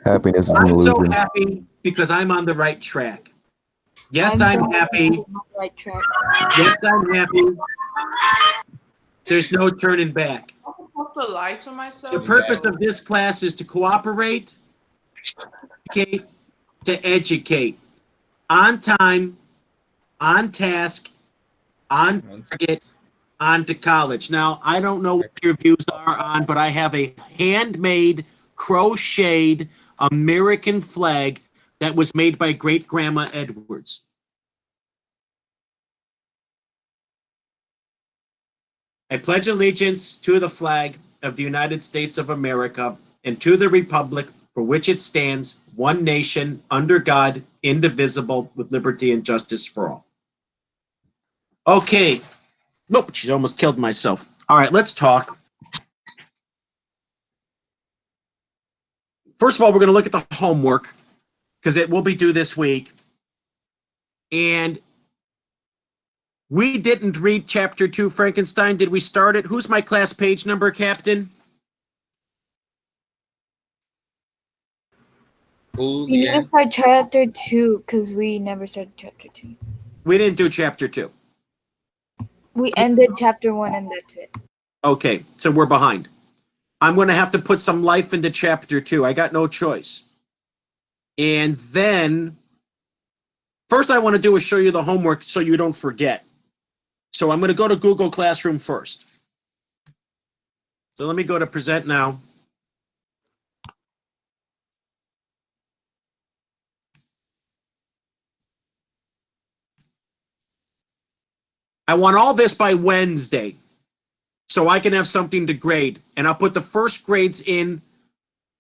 Happiness is an I'm so illusion. happy because I'm on the right track. Yes, I'm I'm so happy. on the right track. Yes, I'm happy. There's no turning back. I have to lie to The myself. purpose of this class is to cooperate, educate, to educate. On time, on task, on target, on to college. Now, I don't know what your views are on, but I have a handmade, crocheted American flag that was made by Great Grandma Edwards. I pledge allegiance to the flag of the United States of America and to the republic for which it stands, one nation, under God, indivisible, with liberty and justice for all. Okay. Nope, she almost killed myself. All right, let's talk. First of all, we're going to look at the homework because it will be due this week. And we didn't read Chapter 2, Frankenstein. Did we start it? Who's my class page number, Captain? We need to start chapter 2 because we never started chapter 2. We didn't do Chapter 2. We ended chapter 1 and that's it. Okay, so we're behind. I'm going to have to put some life into Chapter 2. I got no choice. And then, first I want to do is show you the homework so you don't forget. So I'm going to go to Google Classroom first. So let me go to Present Now. I want all this by Wednesday so I can have something to grade. And I'll put the first grades in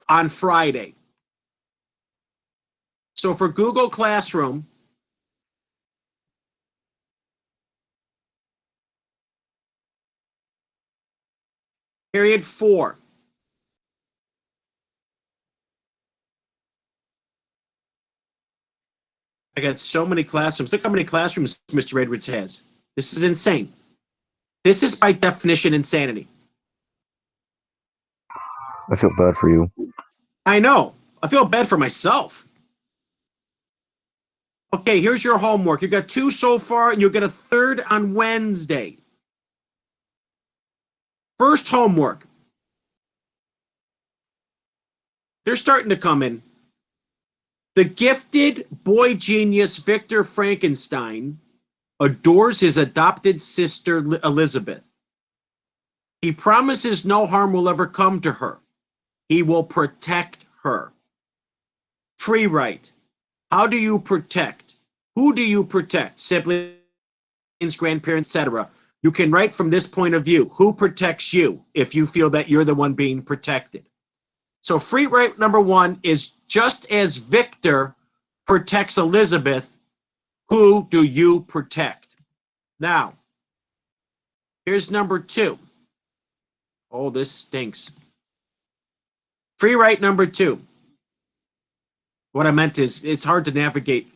on Friday. So for Google Classroom, period 4. I got so many classrooms. Look how many classrooms Mr. Edwards has. This is insane. This is by definition insanity. I feel bad for you. I know. I feel bad for myself. Okay, here's your homework. You got 2 so far, and you'll get a 3rd on Wednesday. First homework. They're starting to come in. The gifted boy genius Victor Frankenstein adores his adopted sister Elizabeth. He promises no harm will ever come to her. He will protect her. Free write. How do you protect? Who do you protect? Siblings, grandparents, etc. You can write from this point of view. Who protects you if you feel that you're the one being protected? So free write number 1 is just as Victor protects Elizabeth, who do you protect? Now, here's number 2. Oh, this stinks. Free write number 2. What I meant is it's hard to navigate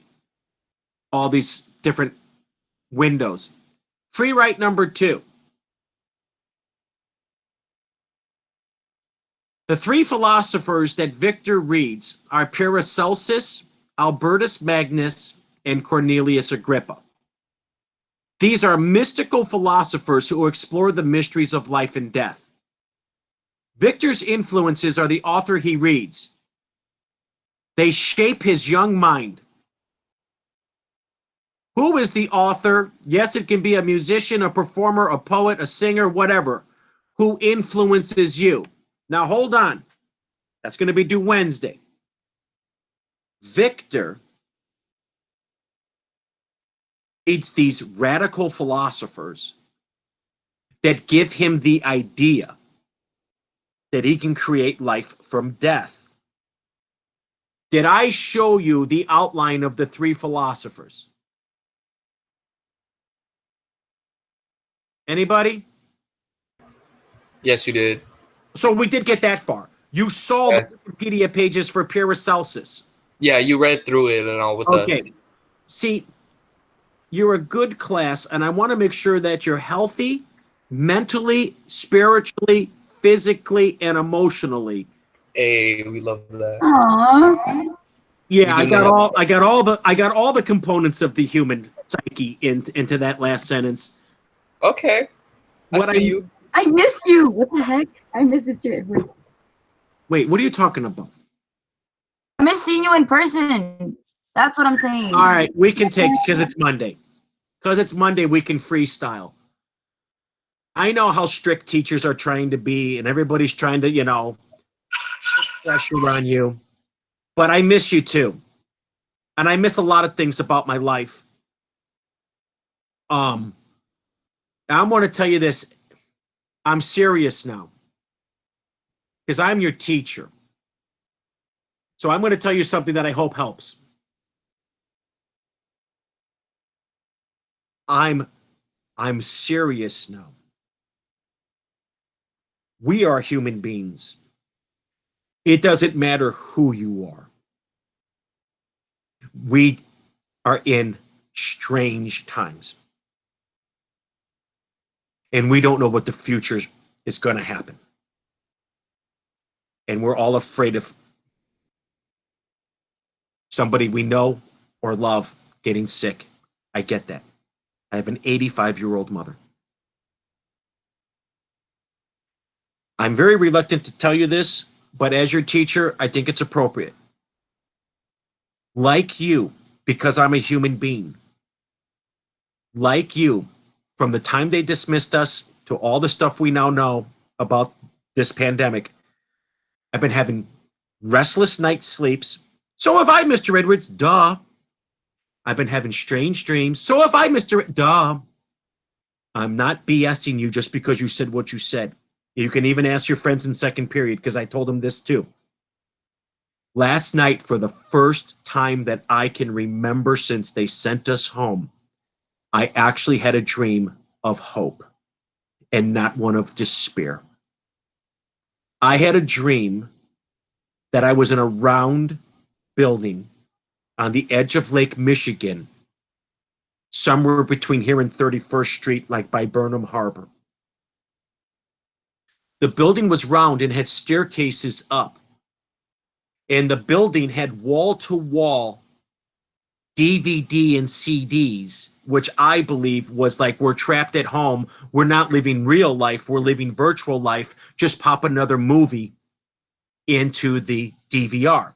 all these different windows. Free write number 2. The 3 philosophers that Victor reads are Paracelsus, Albertus Magnus, and Cornelius Agrippa. These are mystical philosophers who explore the mysteries of life and death. Victor's influences are the author he reads. They shape his young mind. Who is the author? Yes, it can be a musician, a performer, a poet, a singer, whatever. Who influences you? Now, hold on. That's going to be due Wednesday. Victor reads these radical philosophers that give him the idea that he can create life from death. Did I show you the outline of the 3 philosophers? Anybody? Yes, you did. So we did get that far. You saw the Wikipedia pages for Paracelsus. Yeah, you read through it and all with us. Okay. See, you're a good class, and I want to make sure that you're healthy, mentally, spiritually, physically, and emotionally. Hey, we love that. Aww. Yeah, We I do got now. I got all the components of the human psyche into that last sentence. Okay. I What see you. I miss you. What the heck? I miss Mr. Edwards. Wait, what are you talking about? I miss seeing you in person. That's what I'm saying. All right, we can take because it's Monday. Because it's Monday, we can freestyle. I know how strict teachers are trying to be, and everybody's trying to, put pressure on you. But I miss you too, and I miss a lot of things about my life. I'm going to tell you this. I'm serious now because I'm your teacher. So I'm going to tell you something that I hope helps. I'm serious now. We are human beings. It doesn't matter who you are. We are in strange times. And we don't know what the future is going to happen. And we're all afraid of somebody we know or love getting sick. I get that. I have an 85-year-old mother. I'm very reluctant to tell you this, but as your teacher, I think it's appropriate. Like you, because I'm a human being, like you, from the time they dismissed us to all the stuff we now know about this pandemic, I've been having restless night sleeps. So have I, Mr. Edwards. Duh. I've been having strange dreams. So have I, Mr. Duh. I'm not BSing you just because you said what you said. You can even ask your friends in second period because I told them this too. Last night, for the first time that I can remember since they sent us home, I actually had a dream of hope and not one of despair. I had a dream that I was in a round building on the edge of Lake Michigan, somewhere between here and 31st Street, like by Burnham Harbor. The building was round and had staircases up. And the building had wall-to-wall DVD and CDs, which I believe was like, we're trapped at home. We're not living real life. We're living virtual life. Just pop another movie into the DVR.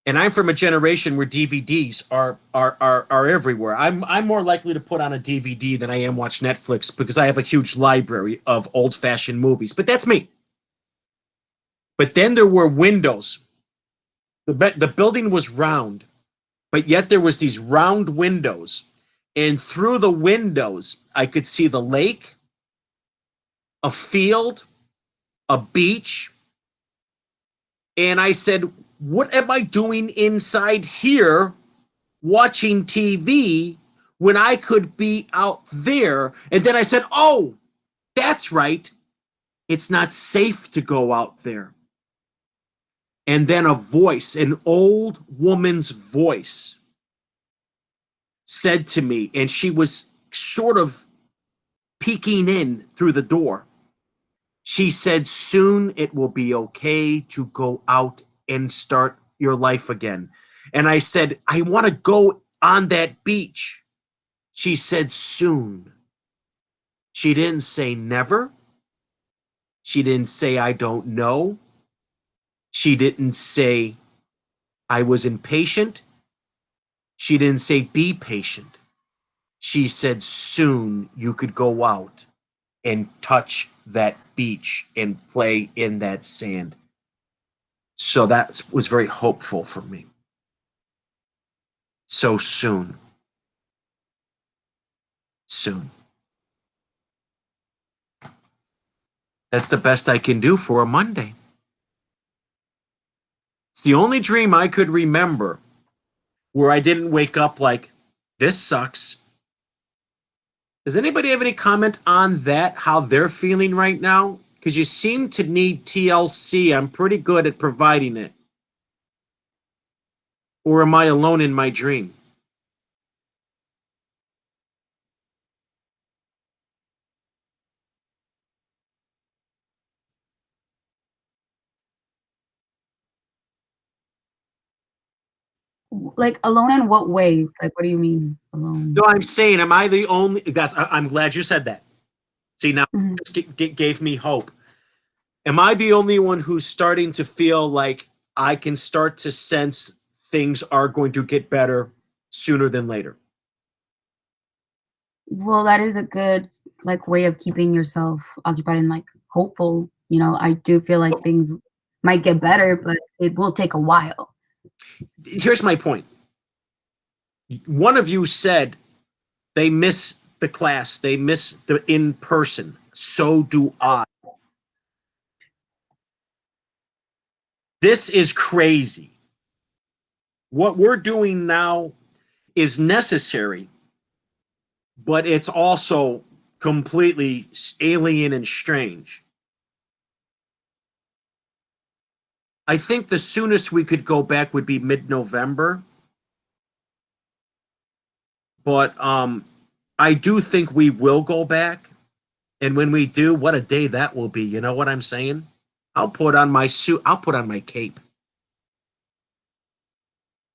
And I'm from a generation where DVDs are everywhere. I'm more likely to put on a DVD than I am watch Netflix because I have a huge library of old-fashioned movies. But that's me. But then there were windows. The building was round, but yet there was these round windows. And through the windows, I could see the lake, a field, a beach. And I said, what am I doing inside here watching TV when I could be out there? And then I said, oh, that's right. It's not safe to go out there. And then a voice, an old woman's voice, said to me, and she was sort of peeking in through the door. She said, soon it will be okay to go out and start your life again. And I said, I want to go on that beach. She said, soon. She didn't say never. She didn't say, I don't know. She didn't say, I was impatient. She didn't say, be patient. She said, soon you could go out and touch that beach and play in that sand. So that was very hopeful for me. So soon. Soon. That's the best I can do for a Monday. It's the only dream I could remember where I didn't wake up like, this sucks. Does anybody have any comment on that, how they're feeling right now? Because you seem to need TLC. I'm pretty good at providing it. Or am I alone in my dream? Like alone in what way? Like what do you mean alone? No, I'm saying, am I the only? I'm glad you said that. See, now Mhm. it gave me hope. Am I the only one who's starting to feel like I can start to sense things are going to get better sooner than later? Well, that is a good like way of keeping yourself occupied and like hopeful. You know, I do feel like things might get better, but it will take a while. Here's my point. One of you said they miss the class, they miss the in person. So do I. This is crazy. What we're doing now is necessary, but it's also completely alien and strange. I think the soonest we could go back would be mid-November. But I do think we will go back. And when we do, what a day that will be. You know what I'm saying? I'll put on my suit. I'll put on my cape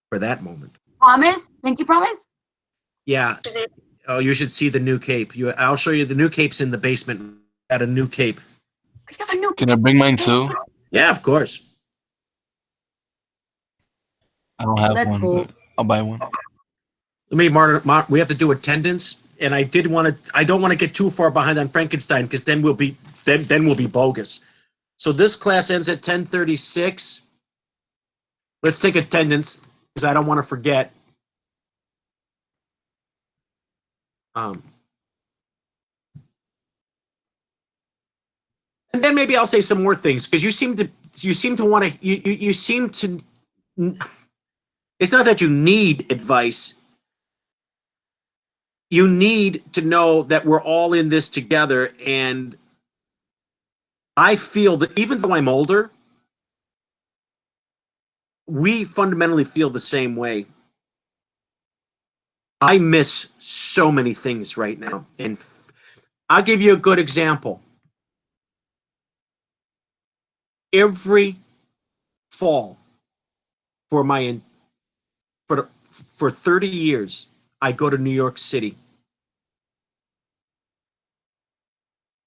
for that moment. Promise? Pinky promise? Yeah. Oh, you should see the new cape. I'll show you the new cape's in the basement. Got a new cape. We got a new Can I bring mine too? Yeah, of course. I don't have Let's one, go. but I'll buy one. Let me, Martin, we have to do attendance, and I don't want to get too far behind on Frankenstein because then we'll be bogus. So this class ends at 10:36. Let's take attendance because I don't want to forget. And then maybe I'll say some more things because you seem to want to you seem to. It's not that you need advice. You need to know that we're all in this together, and I feel that even though I'm older, we fundamentally feel the same way. I miss so many things right now, and I'll give you a good example. Every fall for for 30 years, I go to New York City.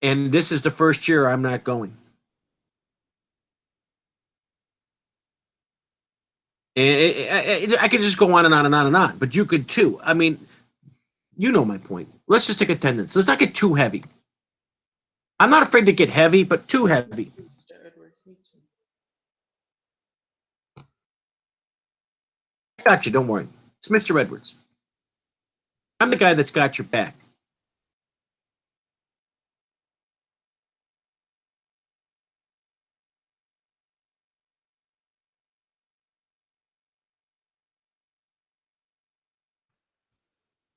And this is the first year I'm not going. And I could just go on and on and on and on, but you could too. I mean, you know my point. Let's just take attendance. Let's not get too heavy. I'm not afraid to get heavy, but too heavy. I got you. Don't worry. It's Mr. Edwards. I'm the guy that's got your back.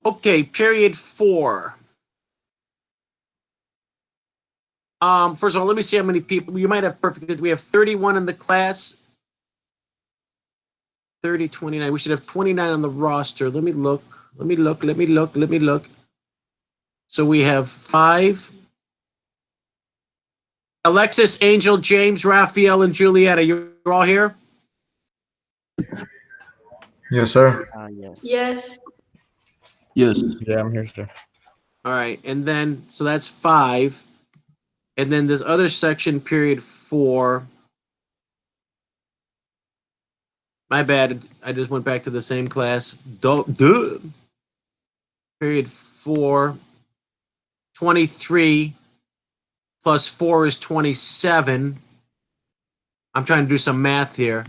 Okay, period 4. First of all, let me see how many people. You might have perfect. We have 31 in the class. 30, 29. We should have 29 on the roster. Let me look. Let me look. So we have 5. Alexis, Angel, James, Raphael, and Julietta. You're all here? Yes, sir. Yes. Yes. Yeah, I'm here, sir. All right. And then, so that's 5. And then this other section, period 4. My bad. I just went back to the same class. Duh. Period 4. 23 plus 4 is 27. I'm trying to do some math here.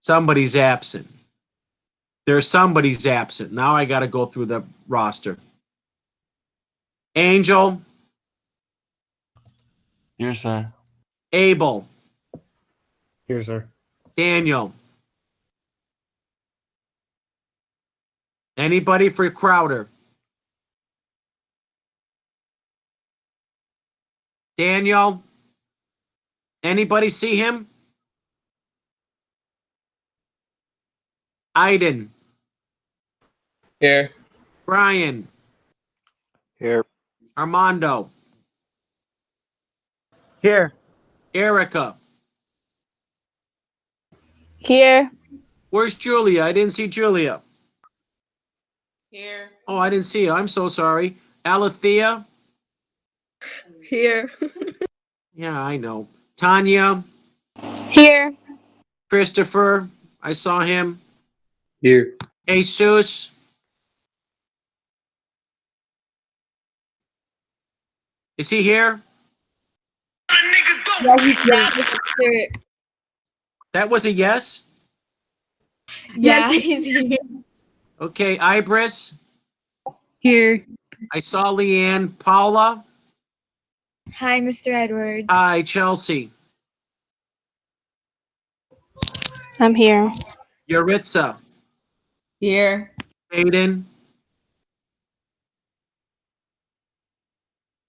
Somebody's absent. Somebody's absent. Now I got to go through the roster. Angel, Here, sir. Abel, Here, sir. Daniel. Anybody for Crowder? Daniel? Anybody see him? Aiden. Here. Brian. Here. Armando. Here. Erica. Here. Where's Julia? I didn't see Julia. Here. Oh, I didn't see you. I'm so sorry. Alethea? Here. Yeah, I know. Tanya? Here. Christopher? I saw him. Here. Jesus? Is he here? Yeah, sure. That was a yes? Yeah, he's here. Okay, Ibris? Here. I saw Leanne. Paula? Hi, Mr. Edwards. Hi, Chelsea. I'm here. Yaritza? Here. Aiden?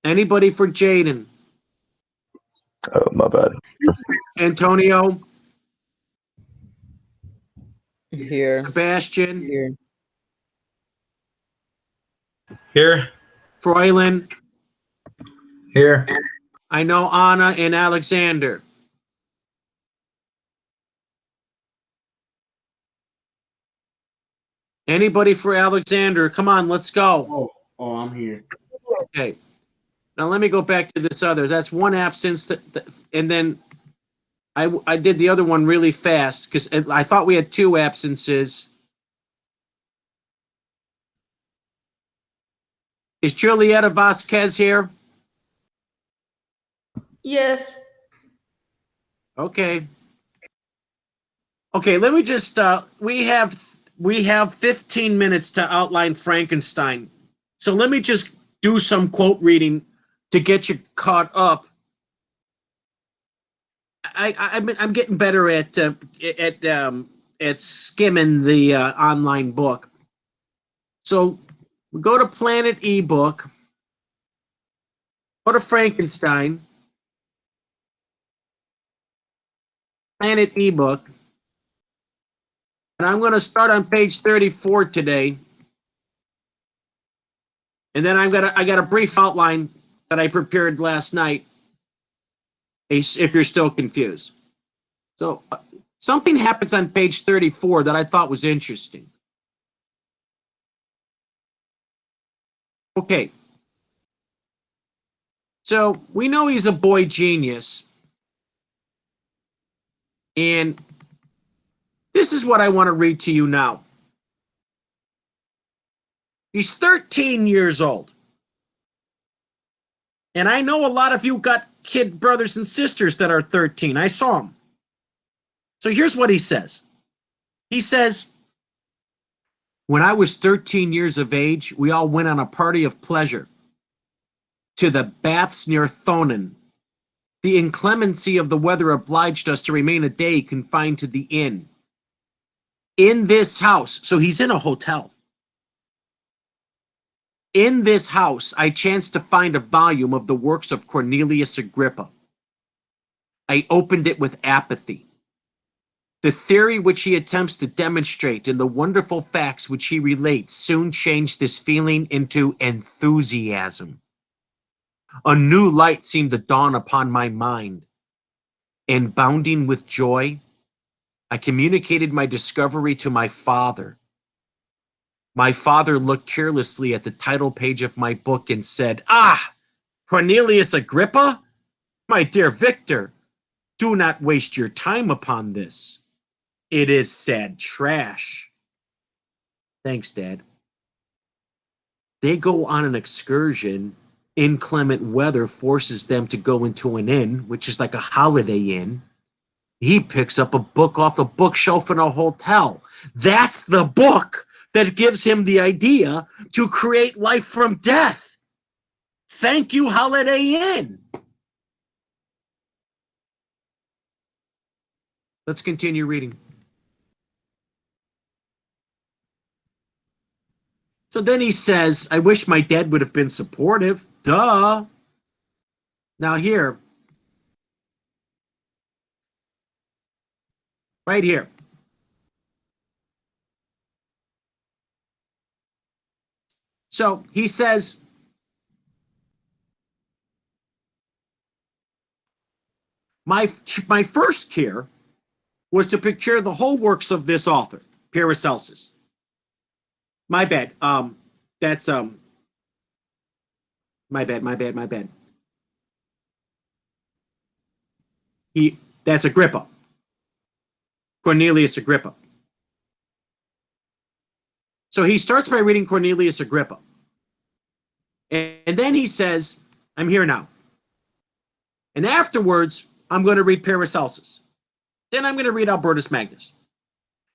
Anybody for Jaden? Oh, my bad. Antonio? Here. Sebastian? Here. Here. Froylan? Here. I know Anna and Alexander. Anybody for Alexander? Come on, let's go. Oh, I'm here. Okay. Now let me go back to this other. That's one absence, and then I did the other one really fast because I thought we had two absences. Is Julieta Vasquez here? Yes. Okay. Okay, let me just we have 15 minutes to outline Frankenstein. So let me just do some quote reading to get you caught up. I'm getting better at skimming the online book. So we go to Planet ebook, go to Frankenstein, Planet ebook, and I'm going to start on page 34 today. And then I got a brief outline that I prepared last night, if you're still confused. So something happens on page 34 that I thought was interesting. Okay. So we know he's a boy genius. And this is what I want to read to you now. He's 13 years old. And I know a lot of you got kid brothers and sisters that are 13. I saw them. So here's what he says. He says, when I was 13 years of age, we all went on a party of pleasure to the baths near Thonon. The inclemency of the weather obliged us to remain a day confined to the inn. In this house, so he's in a hotel. In this house, I chanced to find a volume of the works of Cornelius Agrippa. I opened it with apathy. The theory which he attempts to demonstrate and the wonderful facts which he relates soon changed this feeling into enthusiasm. A new light seemed to dawn upon my mind, and bounding with joy, I communicated my discovery to my father. My father looked carelessly at the title page of my book and said, "Ah, Cornelius Agrippa? My dear Victor, do not waste your time upon this. It is sad trash." Thanks, Dad. They go on an excursion. Inclement weather forces them to go into an inn, which is like a Holiday Inn. He picks up a book off a bookshelf in a hotel. That's the book that gives him the idea to create life from death. Thank you, Holiday Inn. Let's continue reading. So then he says, I wish my dad would have been supportive. Duh. Now here, right here. So he says, my first care was to procure the whole works of this author, Paracelsus. My bad. That's my bad. That's Agrippa. Cornelius Agrippa. So he starts by reading Cornelius Agrippa. And then he says, I'm here now. And afterwards, I'm going to read Paracelsus. Then I'm going to read Albertus Magnus.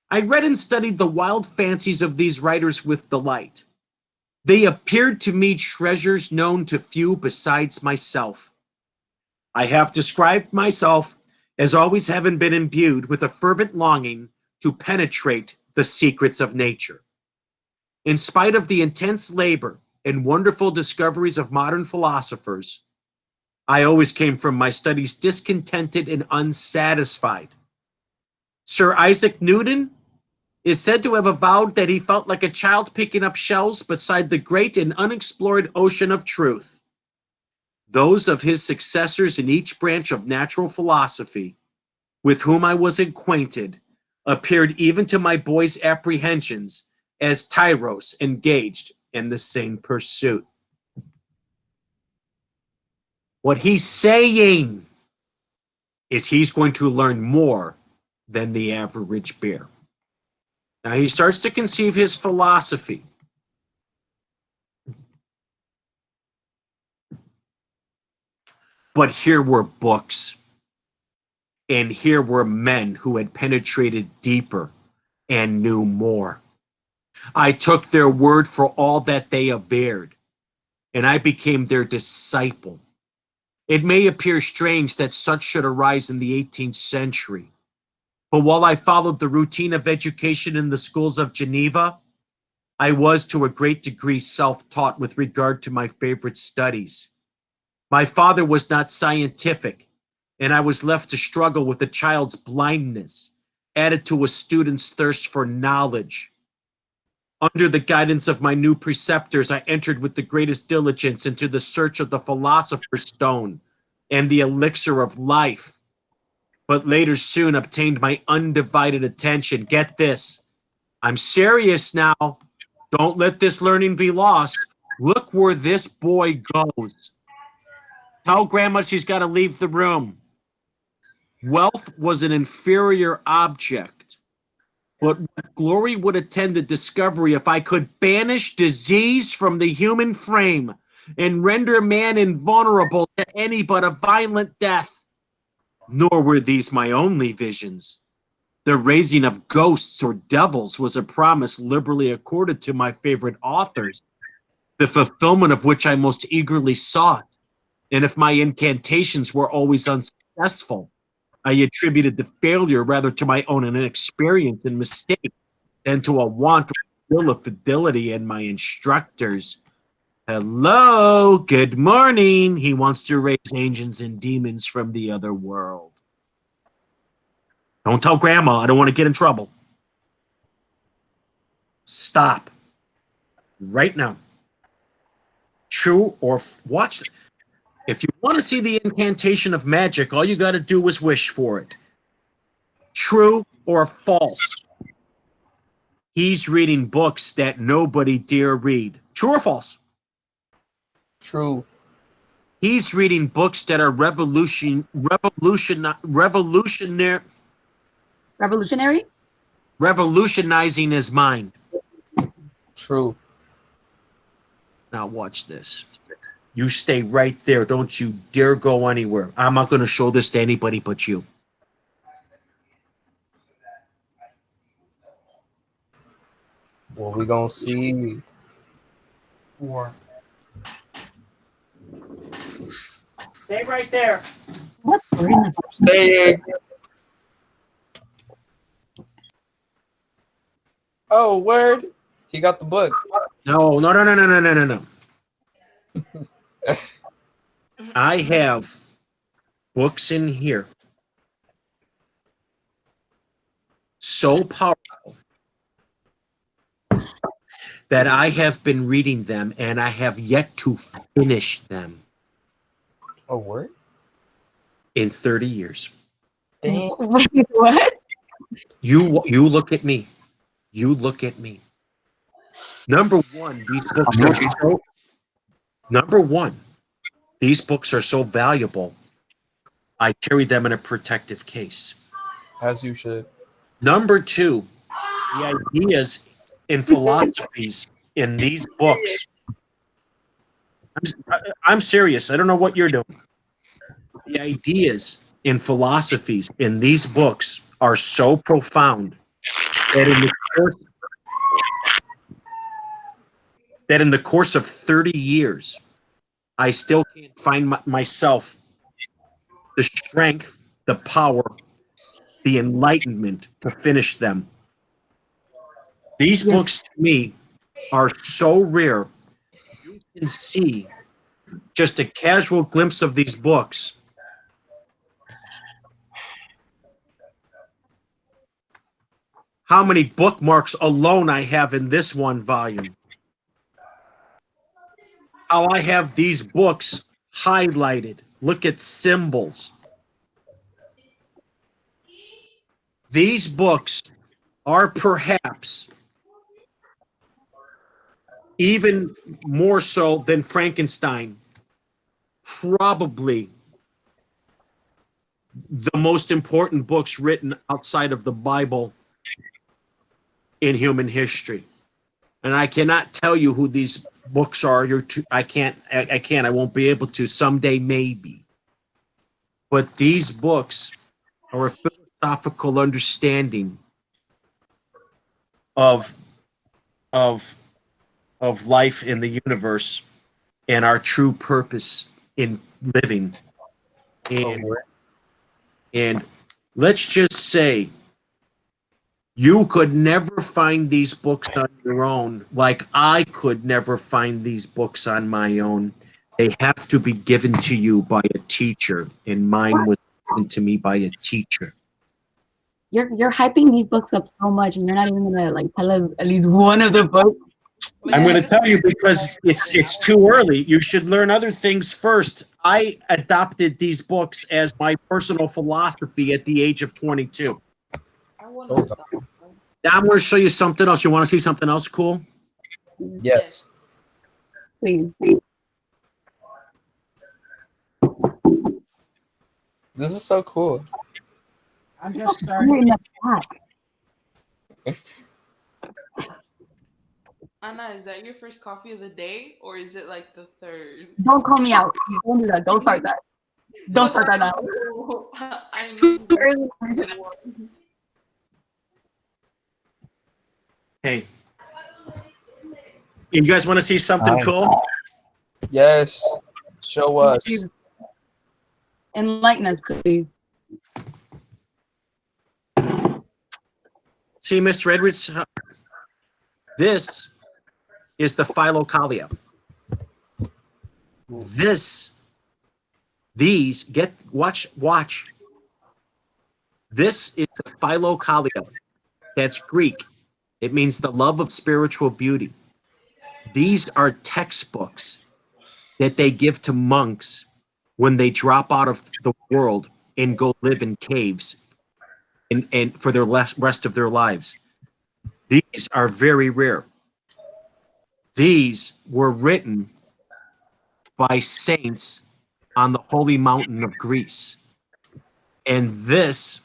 I read and studied the wild fancies of these writers with delight. They appeared to me treasures known to few besides myself. I have described myself as always having been imbued with a fervent longing to penetrate the secrets of nature. In spite of the intense labor and wonderful discoveries of modern philosophers, I always came from my studies discontented and unsatisfied. Sir Isaac Newton is said to have avowed that he felt like a child picking up shells beside the great and unexplored ocean of truth. Those of his successors in each branch of natural philosophy with whom I was acquainted appeared even to my boy's apprehensions as tyros engaged in the same pursuit. What he's saying is he's going to learn more than the average bear. Now he starts to conceive his philosophy. But here were books, and here were men who had penetrated deeper and knew more. I took their word for all that they averred, and I became their disciple. It may appear strange that such should arise in the 18th century, but while I followed the routine of education in the schools of Geneva, I was to a great degree self-taught with regard to my favorite studies. My father was not scientific, and I was left to struggle with a child's blindness, added to a student's thirst for knowledge. Under the guidance of my new preceptors, I entered with the greatest diligence into the search of the philosopher's stone and the elixir of life, but later soon obtained my undivided attention. Get this, I'm serious now. Don't let this learning be lost. Look where this boy goes. Tell Grandma she's got to leave the room. Wealth was an inferior object, but what glory would attend the discovery if I could banish disease from the human frame and render man invulnerable to any but a violent death. Nor were these my only visions. The raising of ghosts or devils was a promise liberally accorded to my favorite authors, the fulfillment of which I most eagerly sought. And if my incantations were always unsuccessful, I attributed the failure rather to my own inexperience and mistake than to a want or will of fidelity in my instructors. Hello, good morning. He wants to raise angels and demons from the other world. Don't tell Grandma. I don't want to get in trouble. Stop. Right now. True or watch. If you want to see the incantation of magic, all you got to do is wish for it. True or false? He's reading books that nobody dare read. True or false? True. He's reading books that are revolutionary, revolutionizing his mind. True. Now watch this. You stay right there. Don't you dare go anywhere. I'm not going to show this to anybody but you. What we gonna see? War. Stay right there. What? We're in the Staying. Oh, word. He got the book. No. I have books in here so powerful that I have been reading them and I have yet to finish them Oh, word. in 30 years. Damn. Wait, what? You look at me. You look at me. Number one, these books are so valuable. I carry them in a protective case. As you should. Number two, the ideas and philosophies in these books. I'm serious. I don't know what you're doing. The ideas and philosophies in these books are so profound that in the course of 30 years, I still can't find myself the strength, the power, the enlightenment to finish them. These books to me are so rare. You can see just a casual glimpse of these books. How many bookmarks alone I have in this one volume. How I have these books highlighted. Look at symbols. These books are perhaps even more so than Frankenstein, probably the most important books written outside of the Bible in human history. And I cannot tell you who these books are. I won't be able to. Someday, maybe. But these books are a philosophical understanding of life in the universe and our true purpose in living. And let's just say you could never find these books on your own, like I could never find these books on my own. They have to be given to you by a teacher, and mine was given to me by a teacher. You're hyping these books up so much, and you're not even gonna like tell us at least one of the books. I'm going to tell you because it's too early. You should learn other things first. I adopted these books as my personal philosophy at the age of 22. Hold on. Now I'm going to show you something else. You want to see something else cool? Yes. Please. This is so cool. I'm just starting. Anna, is that your first coffee of the day, or is it like the third? Don't call me out. Don't do that. Don't start that. Don't start that now. I mean, Hey. You guys want to see something cool? Yes. Show us. Enlighten us, please. See, Mr. Edwards, this is the Philokalia. Watch. This is the Philokalia. That's Greek. It means the love of spiritual beauty. These are textbooks that they give to monks when they drop out of the world and go live in caves and for their rest of their lives. These are very rare. These were written by saints on the holy mountain of Greece. And these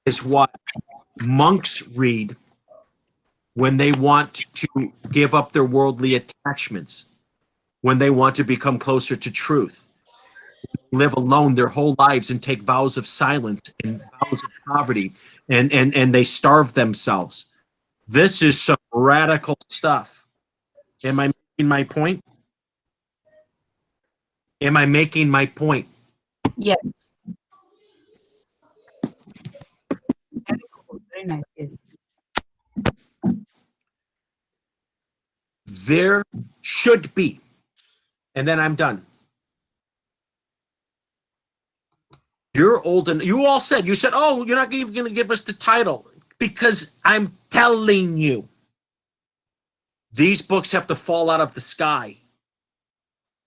is what monks read when they want to give up their worldly attachments, when they want to become closer to truth, live alone their whole lives and take vows of silence and vows of poverty, and they starve themselves. This is some radical stuff. Am I making my point? Am I making my point? Yes. Very cool. Very nice. Yes. There should be, and then I'm done. You're old and you all said, oh, you're not even going to give us the title because I'm telling you, these books have to fall out of the sky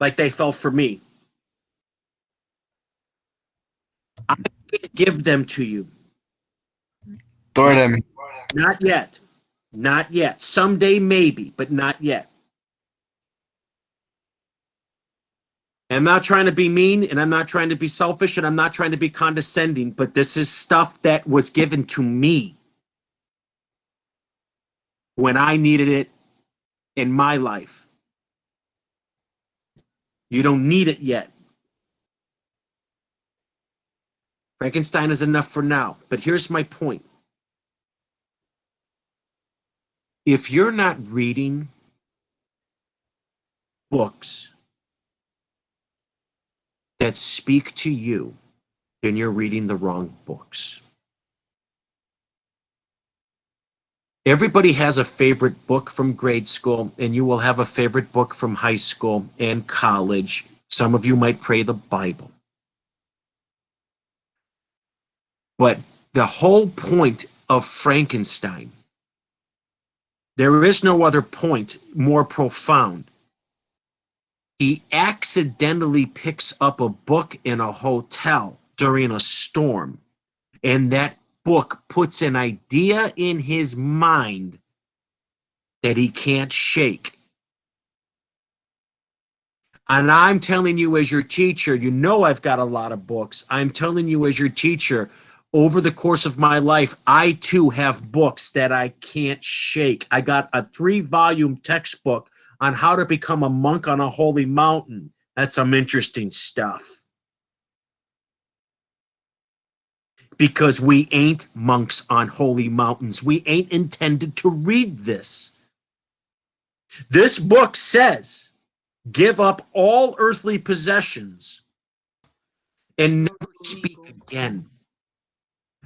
like they fell for me. I can't give them to you. Throw it at me. Not yet. Not yet. Someday maybe, but not yet. I'm not trying to be mean, and I'm not trying to be selfish, and I'm not trying to be condescending, but this is stuff that was given to me when I needed it in my life. You don't need it yet. Frankenstein is enough for now, but here's my point. If you're not reading books that speak to you, then you're reading the wrong books. Everybody has a favorite book from grade school, and you will have a favorite book from high school and college. Some of you might pray the Bible. But the whole point of Frankenstein, there is no other point more profound. He accidentally picks up a book in a hotel during a storm, and that book puts an idea in his mind that he can't shake. And I'm telling you as your teacher, you know I've got a lot of books. I'm telling you as your teacher, over the course of my life, I too have books that I can't shake. I got a 3-volume textbook on how to become a monk on a holy mountain. That's some interesting stuff. Because we ain't monks on holy mountains. We ain't intended to read this. This book says, give up all earthly possessions and never speak again.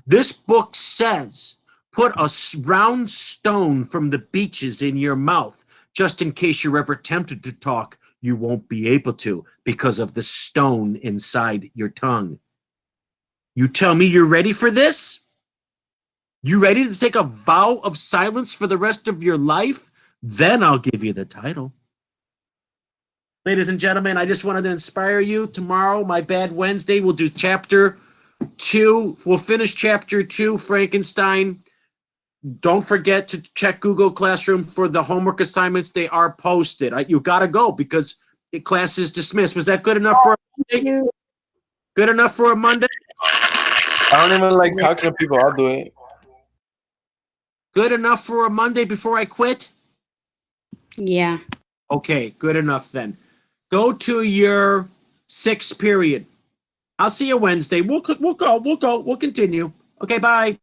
This book says, put a round stone from the beaches in your mouth, just in case you're ever tempted to talk. You won't be able to because of the stone inside your tongue. You tell me you're ready for this? You ready to take a vow of silence for the rest of your life? Then I'll give you the title. Ladies and gentlemen, I just wanted to inspire you. Tomorrow, my bad Wednesday, we'll do chapter 2. We'll finish chapter 2, Frankenstein. Don't forget to check Google Classroom for the homework assignments. They are posted. You got to go because the class is dismissed. Was that good enough for a Monday? Good enough for a Monday? I don't even like talking to people. I'll do it. Good enough for a Monday before I quit? Yeah. Okay, good enough then. Go to your 6th period. I'll see you Wednesday. We'll continue. Okay, bye.